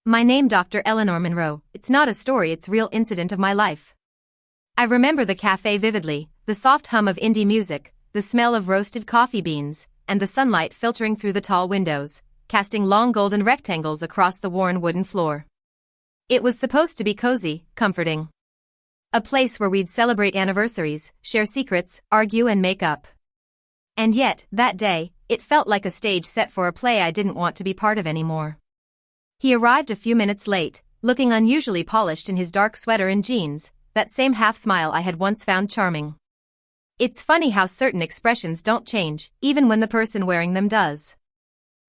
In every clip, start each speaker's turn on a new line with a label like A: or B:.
A: My name Dr. Eleanor Monroe, it's not a story, it's real incident of my life. I remember the cafe vividly, the soft hum of indie music, the smell of roasted coffee beans, and the sunlight filtering through the tall windows, casting long golden rectangles across the worn wooden floor. It was supposed to be cozy, comforting. A place where we'd celebrate anniversaries, share secrets, argue and make up. And yet, that day, it felt like a stage set for a play I didn't want to be part of anymore. He arrived a few minutes late, looking unusually polished in his dark sweater and jeans, that same half-smile I had once found charming. It's funny how certain expressions don't change, even when the person wearing them does.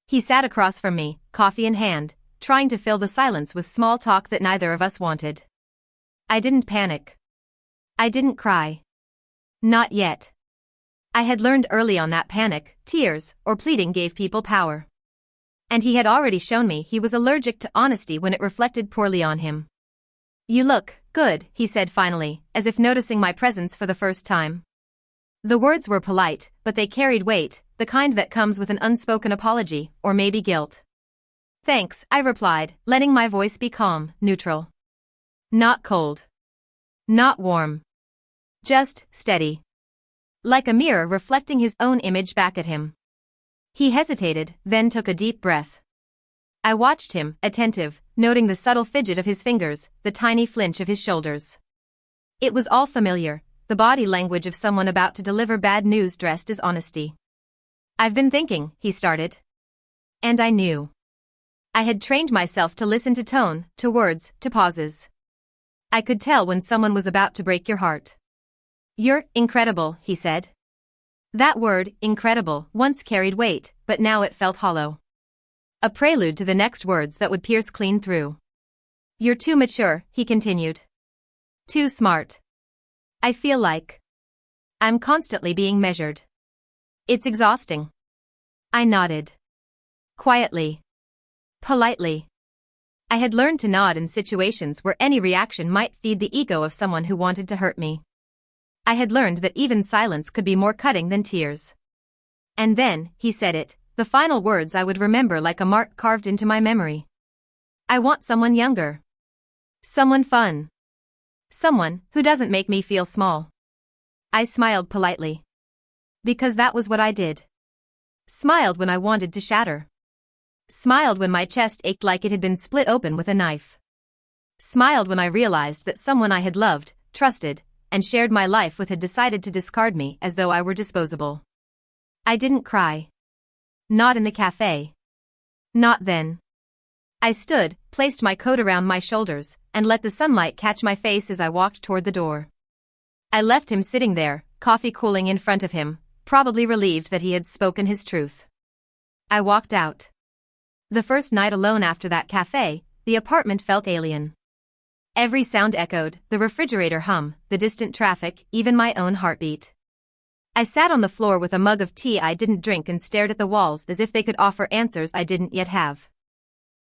A: He sat across from me, coffee in hand, trying to fill the silence with small talk that neither of us wanted. I didn't panic. I didn't cry. Not yet. I had learned early on that panic, tears, or pleading gave people power. And he had already shown me he was allergic to honesty when it reflected poorly on him. "You look good," he said finally, as if noticing my presence for the first time. The words were polite, but they carried weight, the kind that comes with an unspoken apology, or maybe guilt. "Thanks," I replied, letting my voice be calm, neutral. Not cold. Not warm. Just steady. Like a mirror reflecting his own image back at him. He hesitated, then took a deep breath. I watched him, attentive, noting the subtle fidget of his fingers, the tiny flinch of his shoulders. It was all familiar, the body language of someone about to deliver bad news dressed as honesty. "I've been thinking," he started. And I knew. I had trained myself to listen to tone, to words, to pauses. I could tell when someone was about to break your heart. "You're incredible," he said. That word, incredible, once carried weight, but now it felt hollow. A prelude to the next words that would pierce clean through. "You're too mature," he continued. "Too smart. I feel like I'm constantly being measured. It's exhausting." I nodded. Quietly. Politely. I had learned to nod in situations where any reaction might feed the ego of someone who wanted to hurt me. I had learned that even silence could be more cutting than tears. And then, he said it, the final words I would remember like a mark carved into my memory. "I want someone younger. Someone fun. Someone who doesn't make me feel small." I smiled politely. Because that was what I did. Smiled when I wanted to shatter. Smiled when my chest ached like it had been split open with a knife. Smiled when I realized that someone I had loved, trusted, and shared my life with had decided to discard me as though I were disposable. I didn't cry. Not in the cafe. Not then. I stood, placed my coat around my shoulders, and let the sunlight catch my face as I walked toward the door. I left him sitting there, coffee cooling in front of him, probably relieved that he had spoken his truth. I walked out. The first night alone after that cafe, the apartment felt alien. Every sound echoed, the refrigerator hum, the distant traffic, even my own heartbeat. I sat on the floor with a mug of tea I didn't drink and stared at the walls as if they could offer answers I didn't yet have.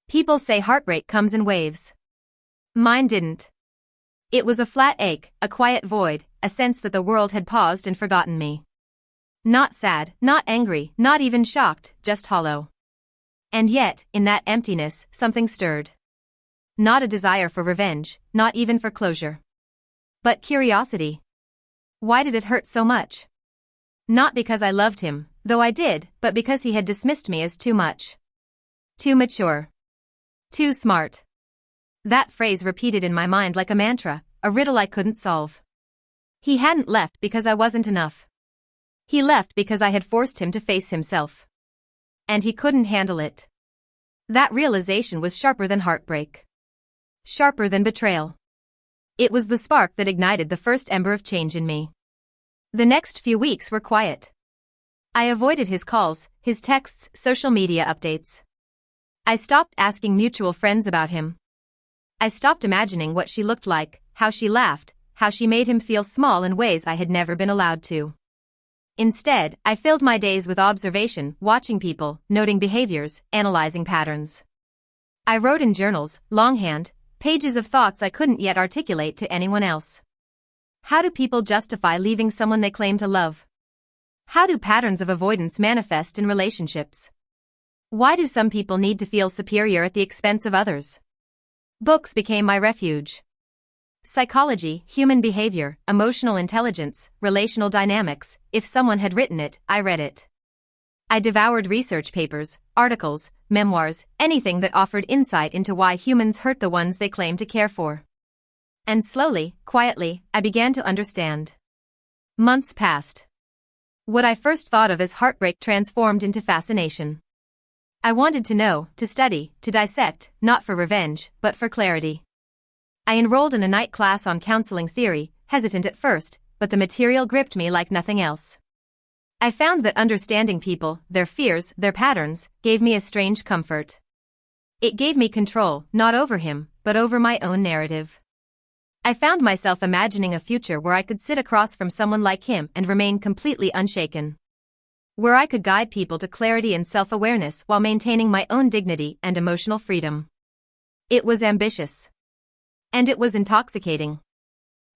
A: People say heartbreak comes in waves. Mine didn't. It was a flat ache, a quiet void, a sense that the world had paused and forgotten me. Not sad, not angry, not even shocked, just hollow. And yet, in that emptiness, something stirred. Not a desire for revenge, not even for closure. But curiosity. Why did it hurt so much? Not because I loved him, though I did, but because he had dismissed me as too much. Too mature. Too smart. That phrase repeated in my mind like a mantra, a riddle I couldn't solve. He hadn't left because I wasn't enough. He left because I had forced him to face himself. And he couldn't handle it. That realization was sharper than heartbreak. Sharper than betrayal. It was the spark that ignited the first ember of change in me. The next few weeks were quiet. I avoided his calls, his texts, social media updates. I stopped asking mutual friends about him. I stopped imagining what she looked like, how she laughed, how she made him feel small in ways I had never been allowed to. Instead, I filled my days with observation, watching people, noting behaviors, analyzing patterns. I wrote in journals, longhand, pages of thoughts I couldn't yet articulate to anyone else. How do people justify leaving someone they claim to love? How do patterns of avoidance manifest in relationships? Why do some people need to feel superior at the expense of others? Books became my refuge. Psychology, human behavior, emotional intelligence, relational dynamics. If someone had written it, I read it. I devoured research papers, articles, memoirs, anything that offered insight into why humans hurt the ones they claim to care for. And slowly, quietly, I began to understand. Months passed. What I first thought of as heartbreak transformed into fascination. I wanted to know, to study, to dissect, not for revenge, but for clarity. I enrolled in a night class on counseling theory, hesitant at first, but the material gripped me like nothing else. I found that understanding people, their fears, their patterns, gave me a strange comfort. It gave me control, not over him, but over my own narrative. I found myself imagining a future where I could sit across from someone like him and remain completely unshaken. Where I could guide people to clarity and self-awareness while maintaining my own dignity and emotional freedom. It was ambitious. And it was intoxicating.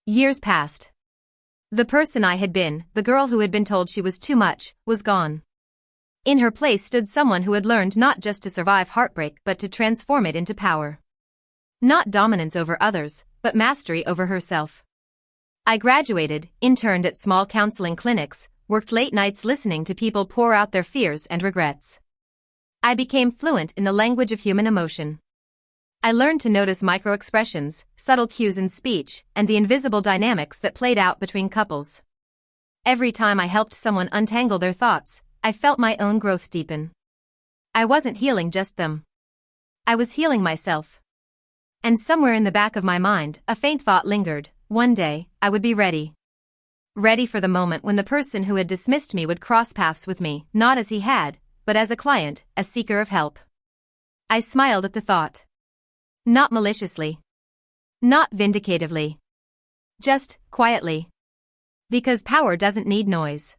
A: Years passed. The person I had been, the girl who had been told she was too much, was gone. In her place stood someone who had learned not just to survive heartbreak but to transform it into power. Not dominance over others, but mastery over herself. I graduated, interned at small counseling clinics, worked late nights listening to people pour out their fears and regrets. I became fluent in the language of human emotion. I learned to notice micro-expressions, subtle cues in speech, and the invisible dynamics that played out between couples. Every time I helped someone untangle their thoughts, I felt my own growth deepen. I wasn't healing just them. I was healing myself. And somewhere in the back of my mind, a faint thought lingered. One day, I would be ready. Ready for the moment when the person who had dismissed me would cross paths with me, not as he had, but as a client, a seeker of help. I smiled at the thought. Not maliciously. Not vindicatively. Just, quietly. Because power doesn't need noise.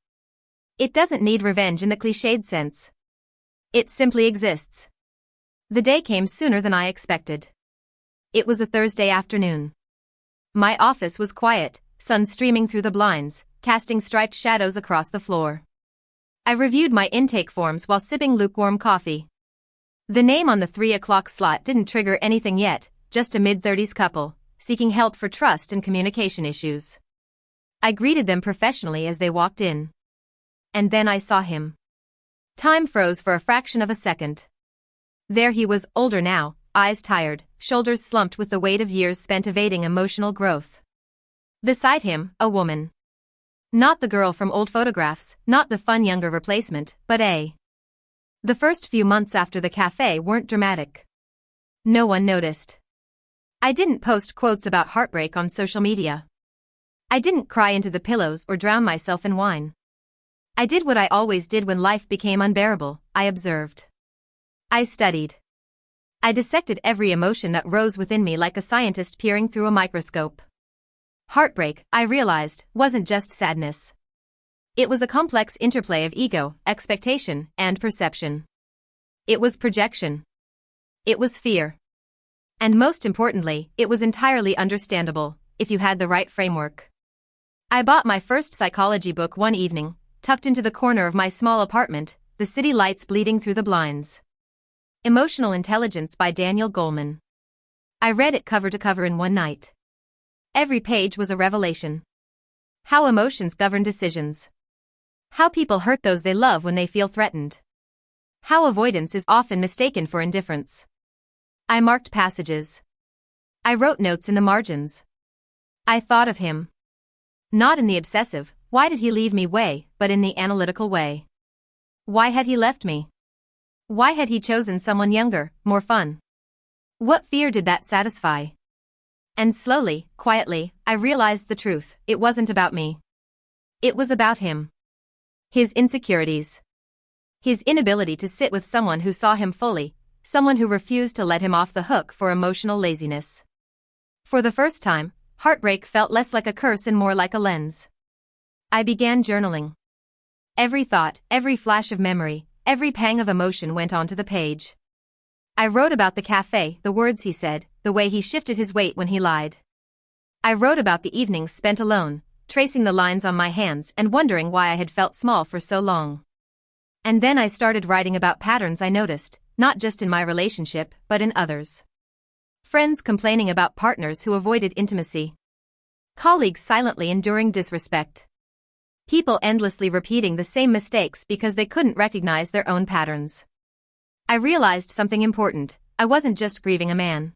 A: It doesn't need revenge in the cliched sense. It simply exists. The day came sooner than I expected. It was a Thursday afternoon. My office was quiet, sun streaming through the blinds, casting striped shadows across the floor. I reviewed my intake forms while sipping lukewarm coffee. The name on the 3 o'clock slot didn't trigger anything yet, just a mid-30s couple, seeking help for trust and communication issues. I greeted them professionally as they walked in. And then I saw him. Time froze for a fraction of a second. There he was, older now, eyes tired, shoulders slumped with the weight of years spent evading emotional growth. Beside him, a woman. Not the girl from old photographs, not the fun younger replacement, but A. The first few months after the cafe weren't dramatic. No one noticed. I didn't post quotes about heartbreak on social media. I didn't cry into the pillows or drown myself in wine. I did what I always did when life became unbearable. I observed. I studied. I dissected every emotion that rose within me like a scientist peering through a microscope. Heartbreak, I realized, wasn't just sadness. It was a complex interplay of ego, expectation, and perception. It was projection. It was fear. And most importantly, it was entirely understandable, if you had the right framework. I bought my first psychology book one evening, tucked into the corner of my small apartment, the city lights bleeding through the blinds. Emotional Intelligence by Daniel Goleman. I read it cover to cover in one night. Every page was a revelation. How emotions govern decisions. How people hurt those they love when they feel threatened. How avoidance is often mistaken for indifference. I marked passages. I wrote notes in the margins. I thought of him. Not in the obsessive, why did he leave me way, but in the analytical way. Why had he left me? Why had he chosen someone younger, more fun? What fear did that satisfy? And slowly, quietly, I realized the truth. It wasn't about me. It was about him. His insecurities. His inability to sit with someone who saw him fully, someone who refused to let him off the hook for emotional laziness. For the first time, heartbreak felt less like a curse and more like a lens. I began journaling. Every thought, every flash of memory, every pang of emotion went onto the page. I wrote about the cafe, the words he said, the way he shifted his weight when he lied. I wrote about the evenings spent alone, tracing the lines on my hands and wondering why I had felt small for so long. And then I started writing about patterns I noticed, not just in my relationship, but in others. Friends complaining about partners who avoided intimacy. Colleagues silently enduring disrespect. People endlessly repeating the same mistakes because they couldn't recognize their own patterns. I realized something important. I wasn't just grieving a man.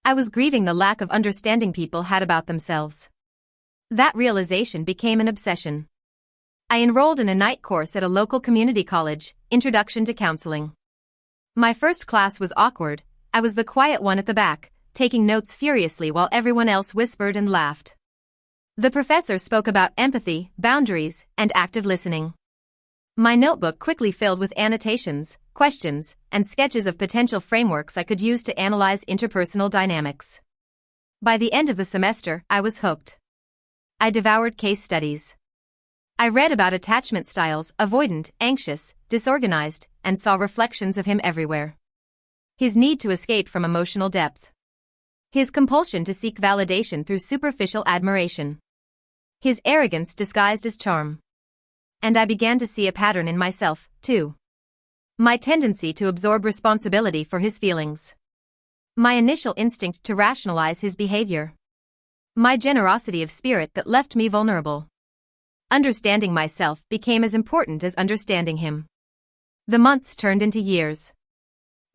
A: I was grieving the lack of understanding people had about themselves. That realization became an obsession. I enrolled in a night course at a local community college, Introduction to Counseling. My first class was awkward. I was the quiet one at the back, taking notes furiously while everyone else whispered and laughed. The professor spoke about empathy, boundaries, and active listening. My notebook quickly filled with annotations, questions, and sketches of potential frameworks I could use to analyze interpersonal dynamics. By the end of the semester, I was hooked. I devoured case studies. I read about attachment styles, avoidant, anxious, disorganized, and saw reflections of him everywhere. His need to escape from emotional depth. His compulsion to seek validation through superficial admiration. His arrogance disguised as charm. And I began to see a pattern in myself, too. My tendency to absorb responsibility for his feelings. My initial instinct to rationalize his behavior. My generosity of spirit that left me vulnerable. Understanding myself became as important as understanding him. The months turned into years.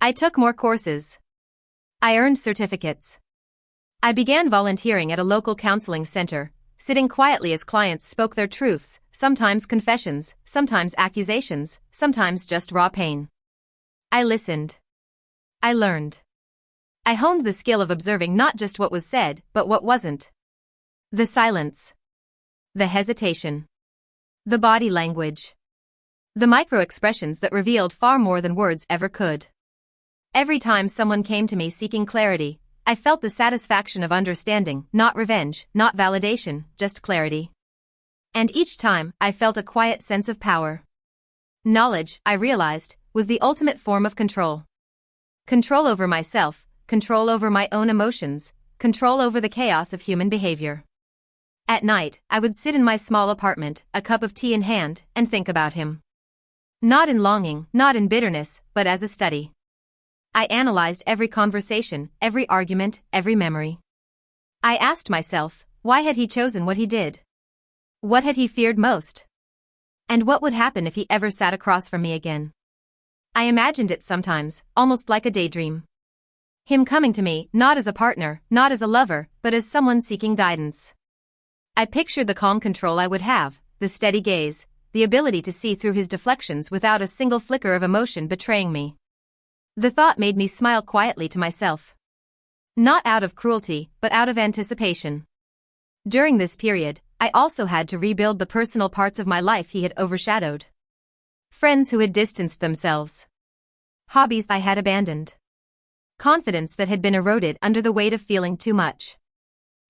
A: I took more courses. I earned certificates. I began volunteering at a local counseling center, sitting quietly as clients spoke their truths, sometimes confessions, sometimes accusations, sometimes just raw pain. I listened. I learned. I honed the skill of observing not just what was said, but what wasn't. The silence. The hesitation. The body language. The micro-expressions that revealed far more than words ever could. Every time someone came to me seeking clarity, I felt the satisfaction of understanding, not revenge, not validation, just clarity. And each time, I felt a quiet sense of power. Knowledge, I realized, was the ultimate form of control. Control over myself, control over my own emotions, control over the chaos of human behavior. At night, I would sit in my small apartment, a cup of tea in hand, and think about him. Not in longing, not in bitterness, but as a study. I analyzed every conversation, every argument, every memory. I asked myself, why had he chosen what he did? What had he feared most? And what would happen if he ever sat across from me again? I imagined it sometimes, almost like a daydream. Him coming to me, not as a partner, not as a lover, but as someone seeking guidance. I pictured the calm control I would have, the steady gaze, the ability to see through his deflections without a single flicker of emotion betraying me. The thought made me smile quietly to myself. Not out of cruelty, but out of anticipation. During this period, I also had to rebuild the personal parts of my life he had overshadowed. Friends who had distanced themselves. Hobbies I had abandoned. Confidence that had been eroded under the weight of feeling too much.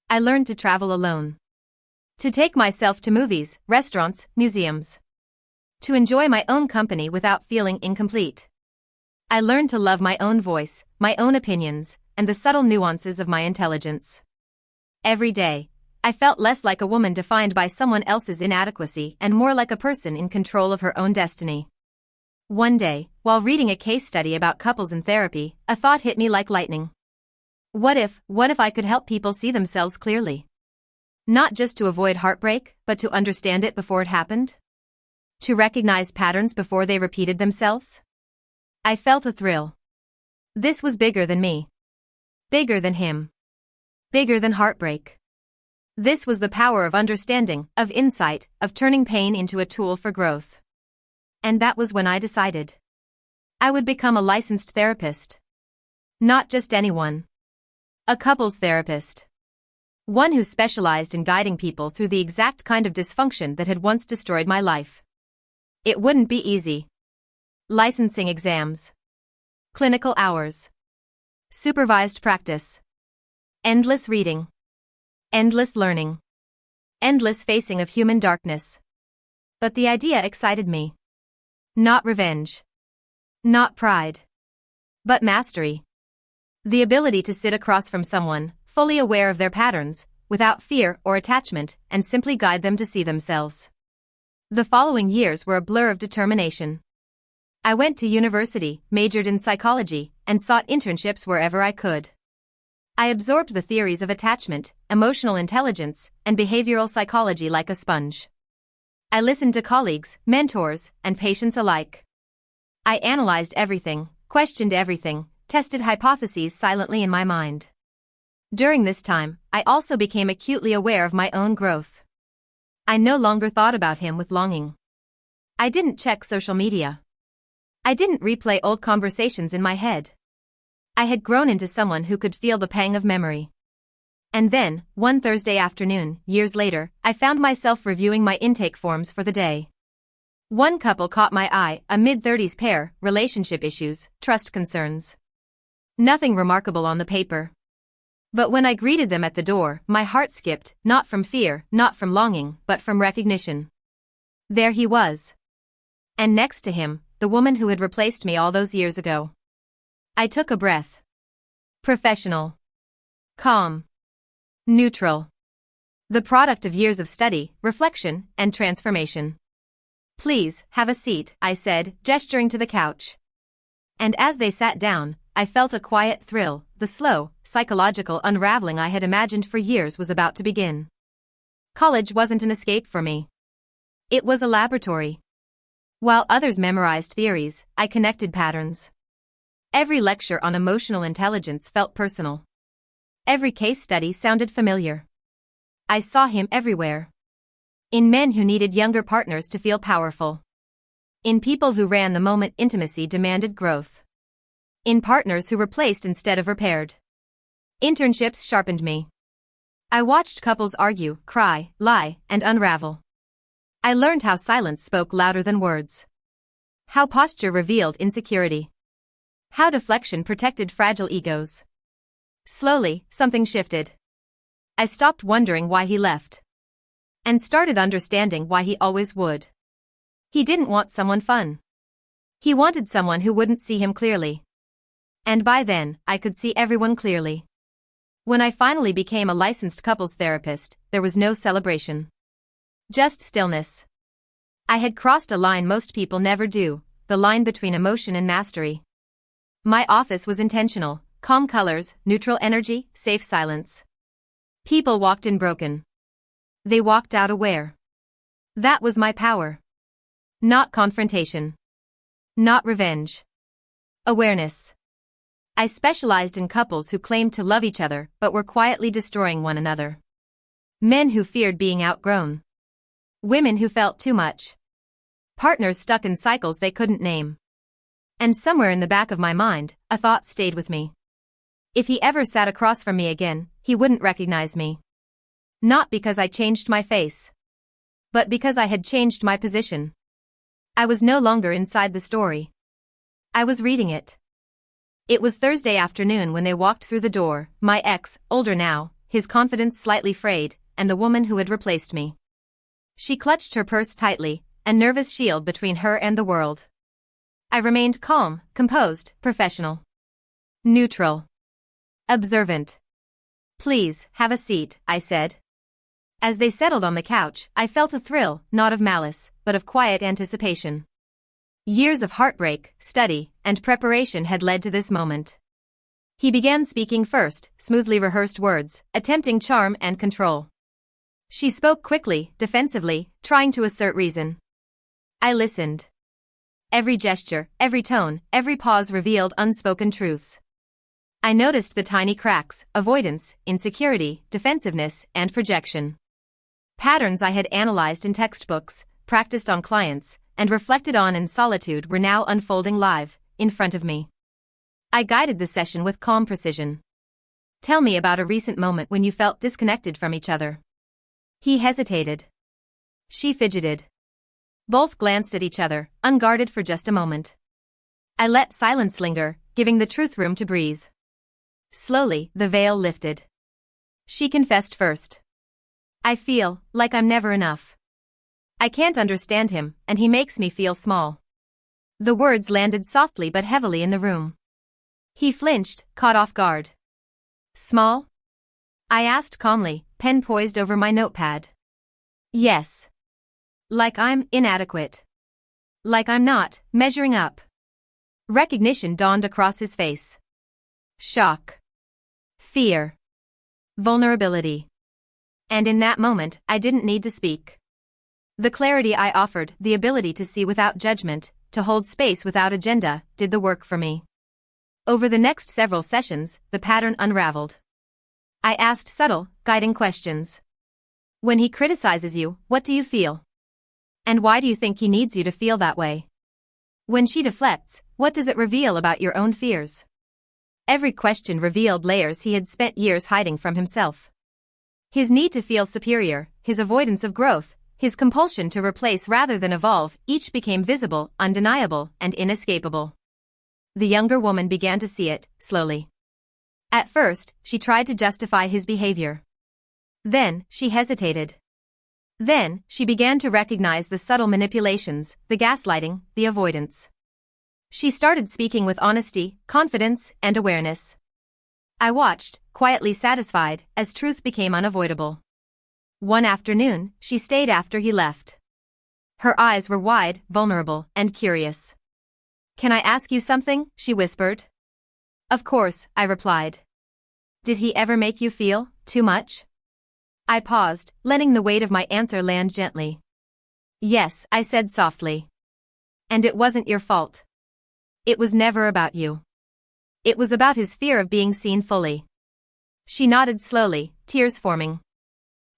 A: I learned to travel alone. To take myself to movies, restaurants, museums. To enjoy my own company without feeling incomplete. I learned to love my own voice, my own opinions, and the subtle nuances of my intelligence. Every day, I felt less like a woman defined by someone else's inadequacy and more like a person in control of her own destiny. One day, while reading a case study about couples in therapy, a thought hit me like lightning. What if I could help people see themselves clearly? Not just to avoid heartbreak, but to understand it before it happened? To recognize patterns before they repeated themselves? I felt a thrill. This was bigger than me. Bigger than him. Bigger than heartbreak. This was the power of understanding, of insight, of turning pain into a tool for growth. And that was when I decided. I would become a licensed therapist. Not just anyone. A couples therapist. One who specialized in guiding people through the exact kind of dysfunction that had once destroyed my life. It wouldn't be easy. Licensing exams. Clinical hours. Supervised practice. Endless reading. Endless learning. Endless facing of human darkness. But the idea excited me. Not revenge. Not pride. But mastery. The ability to sit across from someone, fully aware of their patterns, without fear or attachment, and simply guide them to see themselves. The following years were a blur of determination. I went to university, majored in psychology, and sought internships wherever I could. I absorbed the theories of attachment, emotional intelligence, and behavioral psychology like a sponge. I listened to colleagues, mentors, and patients alike. I analyzed everything, questioned everything, tested hypotheses silently in my mind. During this time, I also became acutely aware of my own growth. I no longer thought about him with longing. I didn't check social media. I didn't replay old conversations in my head. I had grown into someone who could feel the pang of memory. And then, one Thursday afternoon, years later, I found myself reviewing my intake forms for the day. One couple caught my eye, a mid-30s pair, relationship issues, trust concerns. Nothing remarkable on the paper. But when I greeted them at the door, my heart skipped, not from fear, not from longing, but from recognition. There he was. And next to him, the woman who had replaced me all those years ago. I took a breath. Professional. Calm. Neutral. The product of years of study, reflection, and transformation. Please, have a seat, I said, gesturing to the couch. And as they sat down, I felt a quiet thrill. The slow, psychological unraveling I had imagined for years was about to begin. College wasn't an escape for me. It was a laboratory. While others memorized theories, I connected patterns. Every lecture on emotional intelligence felt personal. Every case study sounded familiar. I saw him everywhere. In men who needed younger partners to feel powerful. In people who ran the moment intimacy demanded growth. In partners who replaced instead of repaired. Internships sharpened me. I watched couples argue, cry, lie, and unravel. I learned how silence spoke louder than words. How posture revealed insecurity. How deflection protected fragile egos. Slowly, something shifted. I stopped wondering why he left. And started understanding why he always would. He didn't want someone fun. He wanted someone who wouldn't see him clearly. And by then, I could see everyone clearly. When I finally became a licensed couples therapist, there was no celebration. Just stillness. I had crossed a line most people never do, the line between emotion and mastery. My office was intentional, calm colors, neutral energy, safe silence. People walked in broken. They walked out aware. That was my power. Not confrontation. Not revenge. Awareness. I specialized in couples who claimed to love each other but were quietly destroying one another. Men who feared being outgrown. Women who felt too much. Partners stuck in cycles they couldn't name. And somewhere in the back of my mind, a thought stayed with me. If he ever sat across from me again, he wouldn't recognize me. Not because I changed my face. But because I had changed my position. I was no longer inside the story. I was reading it. It was Thursday afternoon when they walked through the door, my ex, older now, his confidence slightly frayed, and the woman who had replaced me. She clutched her purse tightly, a nervous shield between her and the world. I remained calm, composed, professional. Neutral. Observant. Please, have a seat, I said. As they settled on the couch, I felt a thrill, not of malice, but of quiet anticipation. Years of heartbreak, study, and preparation had led to this moment. He began speaking first, smoothly rehearsed words, attempting charm and control. She spoke quickly, defensively, trying to assert reason. I listened. Every gesture, every tone, every pause revealed unspoken truths. I noticed the tiny cracks, avoidance, insecurity, defensiveness, and projection. Patterns I had analyzed in textbooks, practiced on clients, and reflected on in solitude were now unfolding live, in front of me. I guided the session with calm precision. Tell me about a recent moment when you felt disconnected from each other. He hesitated. She fidgeted. Both glanced at each other, unguarded for just a moment. I let silence linger, giving the truth room to breathe. Slowly, the veil lifted. She confessed first. I feel like I'm never enough. I can't understand him, and he makes me feel small. The words landed softly but heavily in the room. He flinched, caught off guard. Small? I asked calmly, pen poised over my notepad. Yes. Like I'm inadequate. Like I'm not measuring up. Recognition dawned across his face. Shock. fear, vulnerability. And in that moment, I didn't need to speak. The clarity I offered, the ability to see without judgment, to hold space without agenda, did the work for me. Over the next several sessions, the pattern unraveled. I asked subtle, guiding questions. When he criticizes you, what do you feel? And why do you think he needs you to feel that way? When she deflects, what does it reveal about your own fears? Every question revealed layers he had spent years hiding from himself. His need to feel superior, his avoidance of growth, his compulsion to replace rather than evolve, each became visible, undeniable, and inescapable. The younger woman began to see it, slowly. At first, she tried to justify his behavior. Then, she hesitated. Then, she began to recognize the subtle manipulations, the gaslighting, the avoidance. She started speaking with honesty, confidence, and awareness. I watched, quietly satisfied, as truth became unavoidable. One afternoon, she stayed after he left. Her eyes were wide, vulnerable, and curious. "Can I ask you something?" she whispered. "Of course," I replied. "Did he ever make you feel too much?" I paused, letting the weight of my answer land gently. "Yes," I said softly. "And it wasn't your fault. It was never about you. It was about his fear of being seen fully." She nodded slowly, tears forming.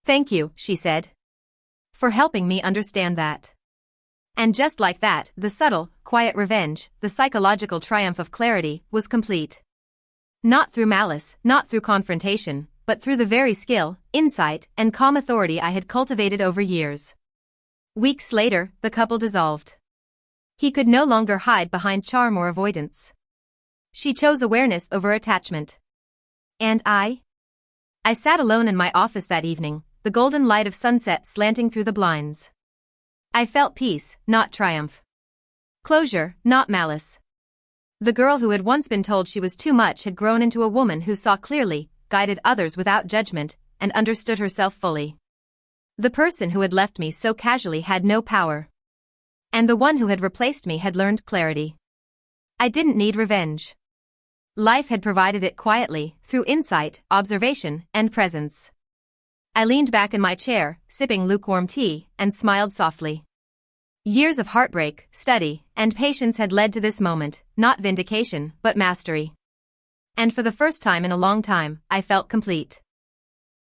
A: "Thank you," she said, "for helping me understand that." And just like that, the subtle, quiet revenge, the psychological triumph of clarity, was complete. Not through malice, not through confrontation, but through the very skill, insight, and calm authority I had cultivated over years. Weeks later, the couple dissolved. He could no longer hide behind charm or avoidance. She chose awareness over attachment. And I sat alone in my office that evening, the golden light of sunset slanting through the blinds. I felt peace, not triumph. Closure, not malice. The girl who had once been told she was too much had grown into a woman who saw clearly, guided others without judgment, and understood herself fully. The person who had left me so casually had no power. And the one who had replaced me had learned clarity. I didn't need revenge. Life had provided it quietly, through insight, observation, and presence. I leaned back in my chair, sipping lukewarm tea, and smiled softly. Years of heartbreak, study, and patience had led to this moment, not vindication, but mastery. And for the first time in a long time, I felt complete.